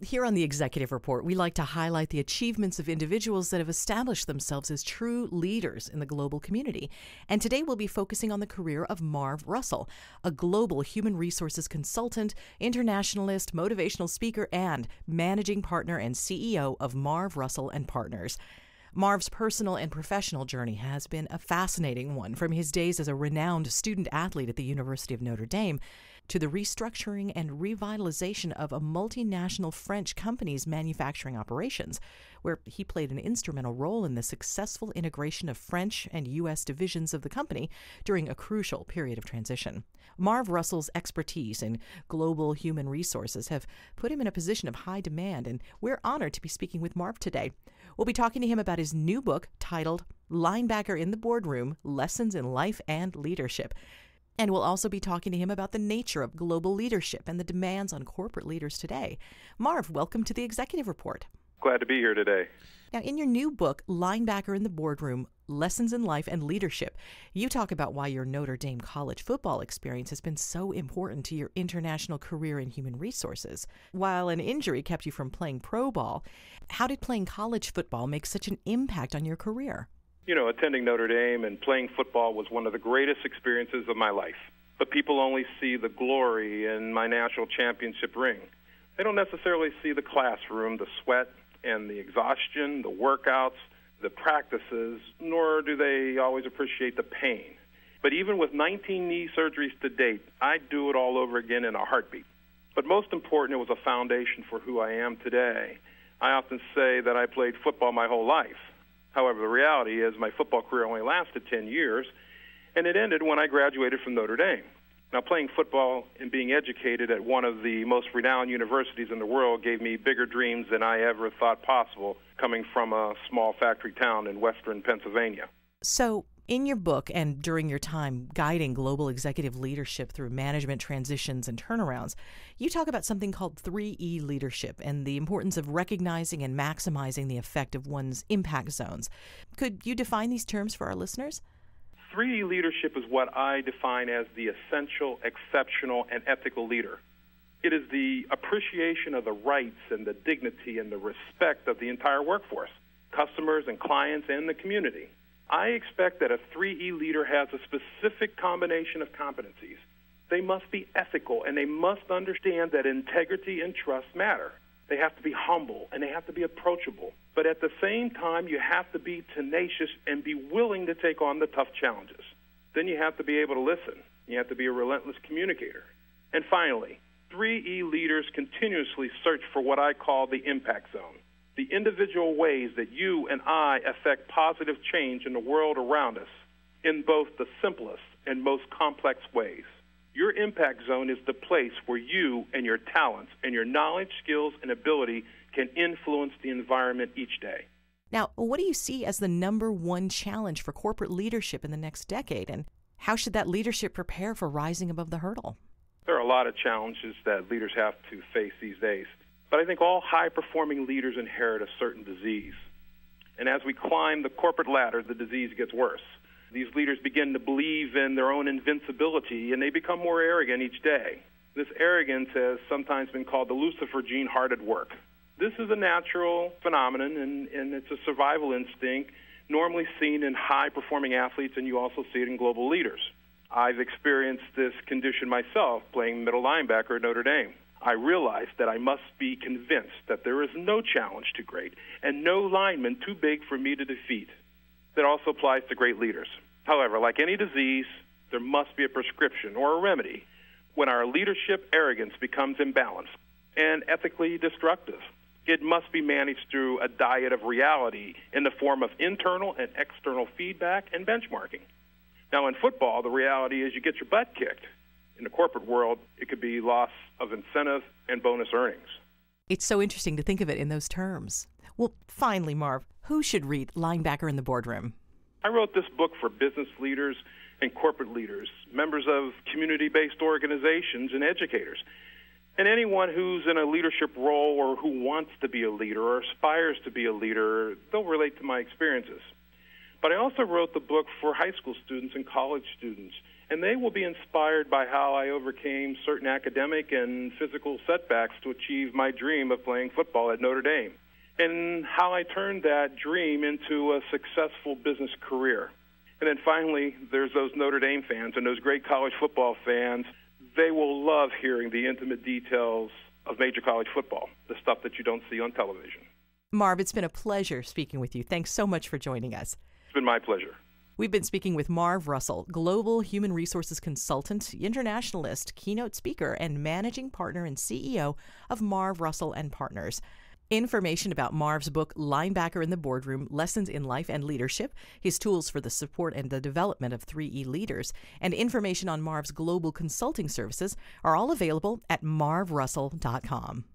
Here on the Executive Report, we like to highlight the achievements of individuals that have established themselves as true leaders in the global community. And today we'll be focusing on the career of Marv Russell, a global human resources consultant, internationalist, motivational speaker, and managing partner and CEO of Marv Russell and Partners. Marv's personal and professional journey has been a fascinating one, from his days as a renowned student athlete at the University of Notre Dame to the restructuring and revitalization of a multinational French company's manufacturing operations, where he played an instrumental role in the successful integration of French and U.S. divisions of the company during a crucial period of transition. Marv Russell's expertise in global human resources have put him in a position of high demand, and we're honored to be speaking with Marv today. We'll be talking to him about his new book titled Linebacker in the Boardroom, Lessons in Life and Leadership. And we'll also be talking to him about the nature of global leadership and the demands on corporate leaders today. Marv, welcome to the Executive Report. Glad to be here today. Now, in your new book, Linebacker in the Boardroom, Lessons in Life and Leadership, you talk about why your Notre Dame college football experience has been so important to your international career in human resources. While an injury kept you from playing pro ball, how did playing college football make such an impact on your career? Attending Notre Dame and playing football was one of the greatest experiences of my life. But people only see the glory in my national championship ring. They don't necessarily see the classroom, the sweat and the exhaustion, the workouts, the practices, nor do they always appreciate the pain. But even with 19 knee surgeries to date, I'd do it all over again in a heartbeat. But most important, it was a foundation for who I am today. I often say that I played football my whole life. However, the reality is my football career only lasted 10 years, and it ended when I graduated from Notre Dame. Now, playing football and being educated at one of the most renowned universities in the world gave me bigger dreams than I ever thought possible, coming from a small factory town in western Pennsylvania. So, in your book and during your time guiding global executive leadership through management transitions and turnarounds, you talk about something called 3E leadership and the importance of recognizing and maximizing the effect of one's impact zones. Could you define these terms for our listeners? 3E leadership is what I define as the essential, exceptional, and ethical leader. It is the appreciation of the rights and the dignity and the respect of the entire workforce, customers and clients and the community. I expect that a 3E leader has a specific combination of competencies. They must be ethical, and they must understand that integrity and trust matter. They have to be humble, and they have to be approachable. But at the same time, you have to be tenacious and be willing to take on the tough challenges. Then you have to be able to listen. You have to be a relentless communicator. And finally, 3E leaders continuously search for what I call the impact zone, the individual ways that you and I affect positive change in the world around us in both the simplest and most complex ways. Your impact zone is the place where you and your talents and your knowledge, skills, and ability can influence the environment each day. Now, what do you see as the number one challenge for corporate leadership in the next decade, and how should that leadership prepare for rising above the hurdle? There are a lot of challenges that leaders have to face these days. But I think all high-performing leaders inherit a certain disease. And as we climb the corporate ladder, the disease gets worse. These leaders begin to believe in their own invincibility, and they become more arrogant each day. This arrogance has sometimes been called the Lucifer gene hard at work. This is a natural phenomenon, and it's a survival instinct normally seen in high-performing athletes, and you also see it in global leaders. I've experienced this condition myself playing middle linebacker at Notre Dame. I realized that I must be convinced that there is no challenge too great and no lineman too big for me to defeat. That also applies to great leaders. However, like any disease, there must be a prescription or a remedy when our leadership arrogance becomes imbalanced and ethically destructive. It must be managed through a diet of reality in the form of internal and external feedback and benchmarking. Now, in football, the reality is you get your butt kicked. In the corporate world, it could be loss of incentive and bonus earnings. It's so interesting to think of it in those terms. Well, finally, Marv, who should read Linebacker in the Boardroom? I wrote this book for business leaders and corporate leaders, members of community-based organizations, and educators. And anyone who's in a leadership role or who wants to be a leader or aspires to be a leader, they'll relate to my experiences. But I also wrote the book for high school students and college students and they will be inspired by how I overcame certain academic and physical setbacks to achieve my dream of playing football at Notre Dame, and how I turned that dream into a successful business career. And then finally, there's those Notre Dame fans and those great college football fans. They will love hearing the intimate details of major college football, the stuff that you don't see on television. Marv, it's been a pleasure speaking with you. Thanks so much for joining us. It's been my pleasure. We've been speaking with Marv Russell, global human resources consultant, internationalist, keynote speaker, and managing partner and CEO of Marv Russell and Partners. Information about Marv's book, Linebacker in the Boardroom, Lessons in Life and Leadership, his tools for the support and the development of 3E leaders, and information on Marv's global consulting services are all available at marvrussell.com.